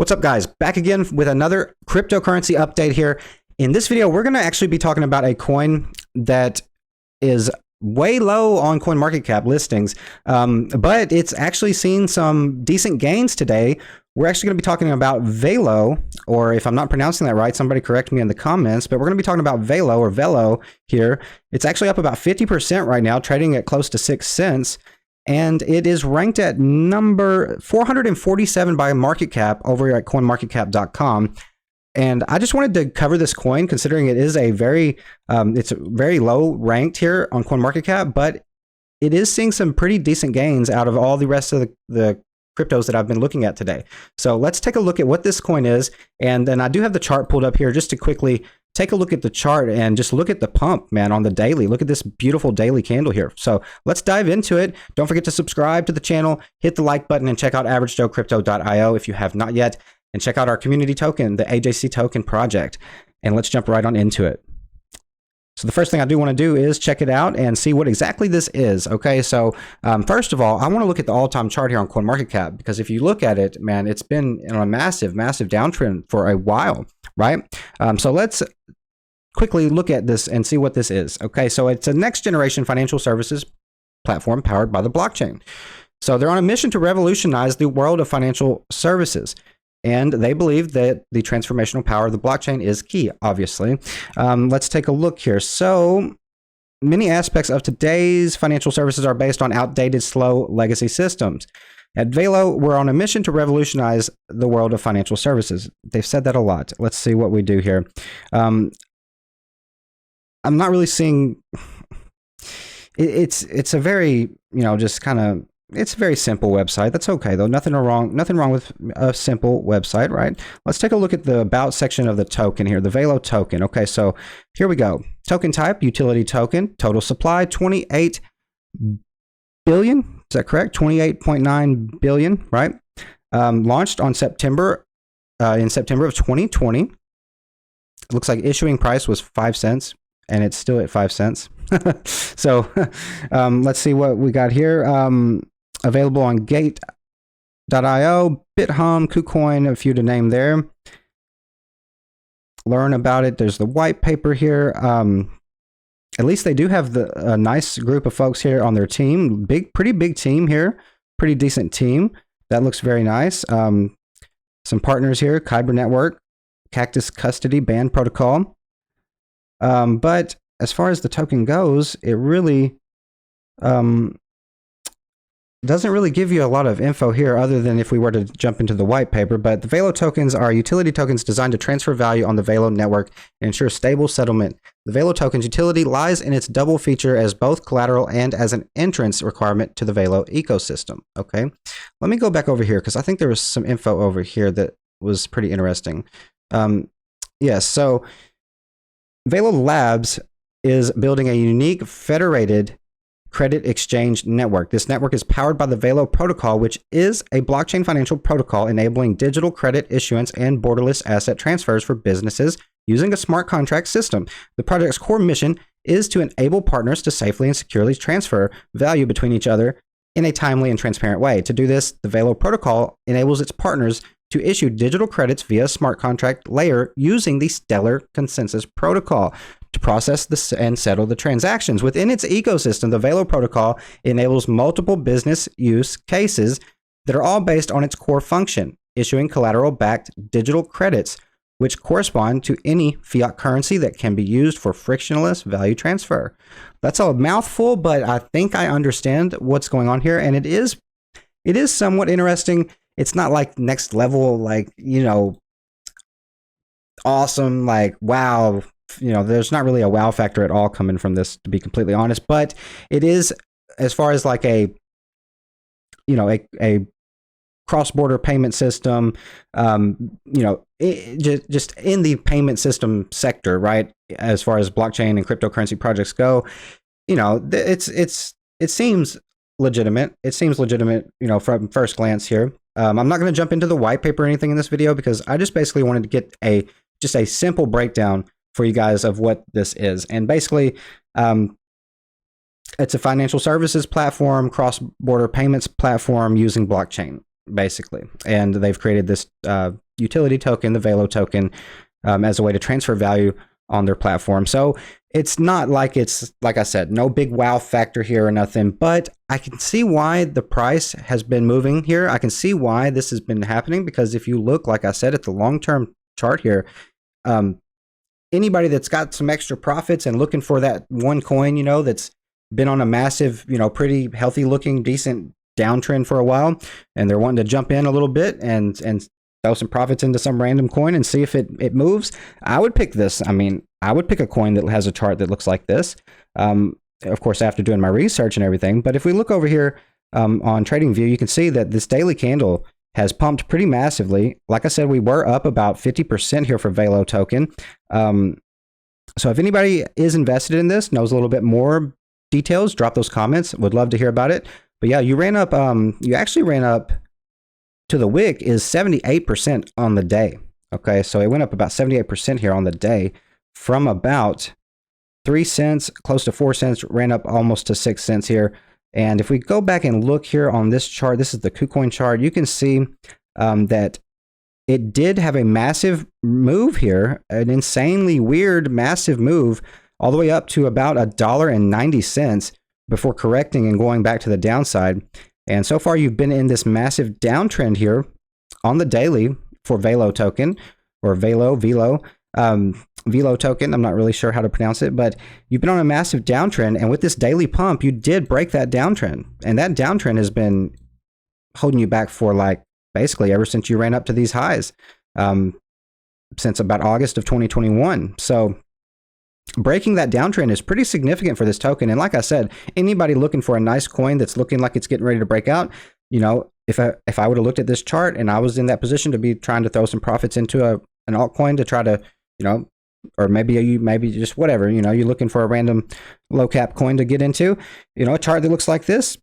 What's up, guys? Back again with another cryptocurrency update here. In this video, we're going to actually be talking about a coin that is way low on CoinMarketCap listings, but it's actually seen some decent gains today. We're actually going to be talking about Velo, or if I'm not pronouncing that right, somebody correct me in the comments, but we're going to be talking about Velo or Velo here. It's actually up about 50% right now, trading at close to 6 cents. And it is ranked at number 447 by market cap over at coinmarketcap.com. And I just wanted to cover this coin, considering it is a very, it's very low ranked here on CoinMarketCap, but it is seeing some pretty decent gains out of all the rest of the cryptos that I've been looking at today. So let's take a look at what this coin is. And then I do have the chart pulled up here just to quickly take a look at the chart and just look at the pump, man, on the daily. Look at this beautiful daily candle here. So let's dive into it. Don't forget to subscribe to the channel, hit the like button, and check out averagejoecrypto.io if you have not yet. And check out our community token, the AJC token project. And let's jump right on into it. So the first thing I do want to do is check it out and see what exactly this is. Okay, so first of all, I want to look at the all-time chart here on CoinMarketCap, because if you look at it, man, it's been in a massive downtrend for a while, right? So let's quickly look at this and see what this is. Okay, so it's a next generation financial services platform powered by the blockchain. So they're on a mission to revolutionize the world of financial services. And they believe that the transformational power of the blockchain is key, obviously. Let's take a look here. So many aspects of today's financial services are based on outdated, slow legacy systems. At Velo, we're on a mission to revolutionize the world of financial services. They've said that a lot. Let's see what we do here. I'm not really seeing... It's a very, just kind of... It's a very simple website. That's okay, though. Nothing wrong with a simple website, right? Let's take a look at the about section of the token here, the Velo token. Okay, so here we go. Token type, utility token. Total supply, 28 billion. Is that correct? 28.9 billion, right? Launched on in September of 2020. It looks like issuing price was 5 cents, and it's still at 5 cents. So let's see what we got here. Available on Gate.io, BitHum, KUCOIN, a few to name there. Learn about it. There's the white paper here. At least they do have a nice group of folks here on their team. Pretty big team here. Pretty decent team. That looks very nice. Some partners here: Kyber Network, Cactus Custody, Band Protocol. But as far as the token goes, it really doesn't really give you a lot of info here, other than if we were to jump into the white paper. But the Velo tokens are utility tokens designed to transfer value on the Velo network and ensure stable settlement. The Velo token's utility lies in its double feature as both collateral and as an entrance requirement to the Velo ecosystem. Okay, let me go back over here, because I think there was some info over here that was pretty interesting. Yes, so Velo Labs is building a unique federated credit exchange network. This network is powered by the Velo protocol, which is a blockchain financial protocol enabling digital credit issuance and borderless asset transfers for businesses using a smart contract system. The project's core mission is to enable partners to safely and securely transfer value between each other in a timely and transparent way. To do this, the Velo protocol enables its partners to issue digital credits via a smart contract layer using the Stellar Consensus Protocol to process and settle the transactions. Within its ecosystem, the Velo protocol enables multiple business use cases that are all based on its core function, issuing collateral-backed digital credits, which correspond to any fiat currency that can be used for frictionless value transfer. That's a mouthful, but I think I understand what's going on here, and it is somewhat interesting. It's not like next level, like, awesome, like, wow. There's not really a wow factor at all coming from this, to be completely honest, but it is, as far as like a cross-border payment system, just in the payment system sector, right? As far as blockchain and cryptocurrency projects go, it seems legitimate. It seems legitimate, from first glance here. I'm not going to jump into the white paper or anything in this video, because I just basically wanted to get just a simple breakdown for you guys of what this is. And basically, it's a financial services platform, cross-border payments platform using blockchain. basically. And they've created this utility token, the Velo token, as a way to transfer value on their platform. So it's not like it's, like I said, no big wow factor here or nothing, but I can see why the price has been moving here. I can see why this has been happening, because if you look, like I said, at the long-term chart here, anybody that's got some extra profits and looking for that one coin, you know, that's been on a massive, you know, pretty healthy looking, decent downtrend for a while, and they're wanting to jump in a little bit and throw some profits into some random coin and see if it moves, I would pick this. I mean, I would pick a coin that has a chart that looks like this. Of course, after doing my research and everything. But if we look over here on TradingView, you can see that this daily candle has pumped pretty massively. Like I said, we were up about 50% here for Velo token. So if anybody is invested in this, knows a little bit more details, drop those comments. Would love to hear about it. But yeah, you ran up, you actually ran up to the wick is 78% on the day. Okay, so it went up about 78% here on the day from about 3 cents, close to 4 cents, ran up almost to 6 cents here. And if we go back and look here on this chart, this is the KUCOIN chart, you can see that it did have a massive move here, an insanely weird, massive move, all the way up to about $1.90 before correcting and going back to the downside. And so far, you've been in this massive downtrend here on the daily for Velo token, or Velo token. I'm not really sure how to pronounce it, but you've been on a massive downtrend. And with this daily pump, you did break that downtrend. And that downtrend has been holding you back for like basically ever since you ran up to these highs, since about August of 2021. So breaking that downtrend is pretty significant for this token. And like I said, anybody looking for a nice coin that's looking like it's getting ready to break out, you know, if I would have looked at this chart and I was in that position to be trying to throw some profits into an altcoin to try to, you know, or maybe just whatever, you know, you're looking for a random low cap coin to get into, you know, a chart that looks like this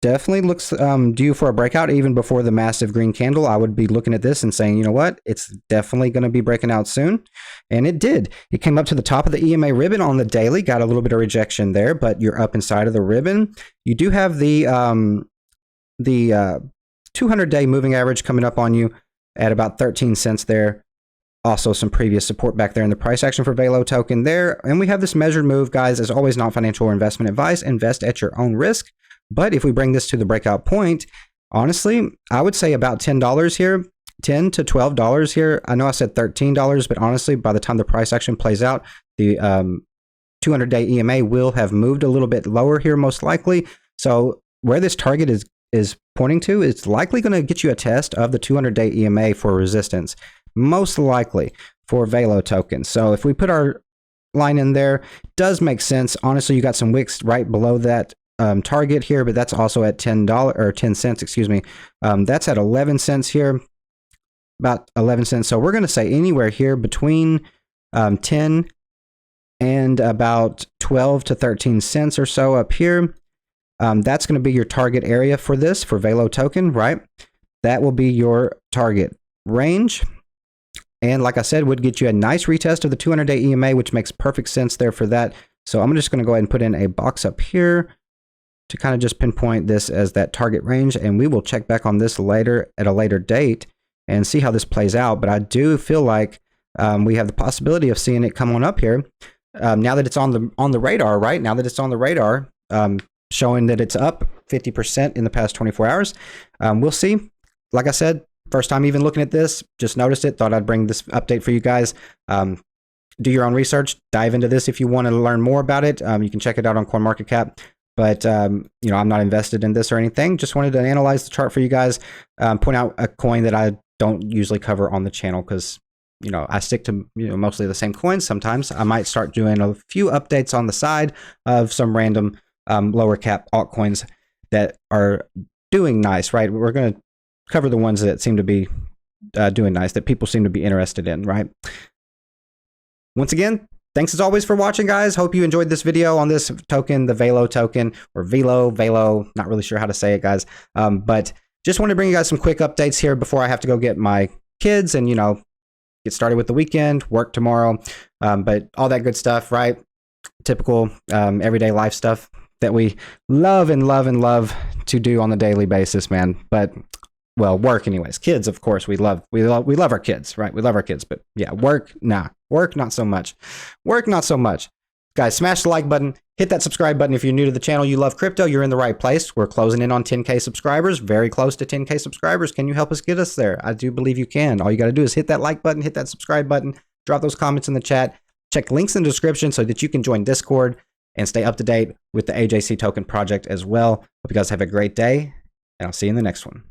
definitely looks due for a breakout. Even before the massive green candle, I would be looking at this and saying, you know what, it's definitely going to be breaking out soon. And it did. It came up to the top of the EMA ribbon on the daily, got a little bit of rejection there, but you're up inside of the ribbon. You do have the 200-day moving average coming up on you at about 13 cents there. Also some previous support back there in the price action for Velo token there. And we have this measured move, guys. As always, not financial or investment advice. Invest at your own risk. But if we bring this to the breakout point, honestly, I would say about $10 here, $10 to $12 here. I know I said $13, but honestly, by the time the price action plays out, the 200-day EMA will have moved a little bit lower here, most likely. So where this target is pointing to, it's likely going to get you a test of the 200-day EMA for resistance, most likely for Velo token. So if we put our line in there, does make sense. Honestly, you got some wicks right below that target here, but that's also at $10 or 10 cents, excuse me. That's at 11 cents here, about 11 cents. So we're going to say anywhere here between 10 and about 12 to 13 cents or so up here. That's going to be your target area for this, for Velo token, right? That will be your target range. And like I said, would get you a nice retest of the 200-day EMA, which makes perfect sense there for that. So I'm just going to go ahead and put in a box up here to kind of just pinpoint this as that target range. And we will check back on this later at a later date and see how this plays out. But I do feel like we have the possibility of seeing it come on up here. Now that it's on the radar, right? Now that it's on the radar, showing that it's up 50% in the past 24 hours. We'll see. Like I said, first time even looking at this, just noticed it, thought I'd bring this update for you guys. Do your own research, dive into this if you want to learn more about it. You can check it out on CoinMarketCap. But, you know, I'm not invested in this or anything. Just wanted to analyze the chart for you guys, point out a coin that I don't usually cover on the channel because, you know, I stick to, you know, mostly the same coins. Sometimes I might start doing a few updates on the side of some random lower cap altcoins that are doing nice, right? We're going to cover the ones that seem to be doing nice, that people seem to be interested in, right? Once again, thanks as always for watching, guys. Hope you enjoyed this video on this token, the Velo token, or Velo, not really sure how to say it, guys. But just want to bring you guys some quick updates here before I have to go get my kids and, you know, get started with the weekend, work tomorrow, but all that good stuff, right? Typical everyday life stuff that we love and love and love to do on a daily basis, man. But well, work anyways. Kids, of course, we love our kids, right? We love our kids, but yeah, work, nah. Work, not so much. Work, not so much. Guys, smash the like button. Hit that subscribe button if you're new to the channel. You love crypto. You're in the right place. We're closing in on 10K subscribers. Very close to 10K subscribers. Can you help us get us there? I do believe you can. All you got to do is hit that like button, hit that subscribe button, drop those comments in the chat. Check links in the description so that you can join Discord and stay up to date with the AJC token project as well. Hope you guys have a great day, and I'll see you in the next one.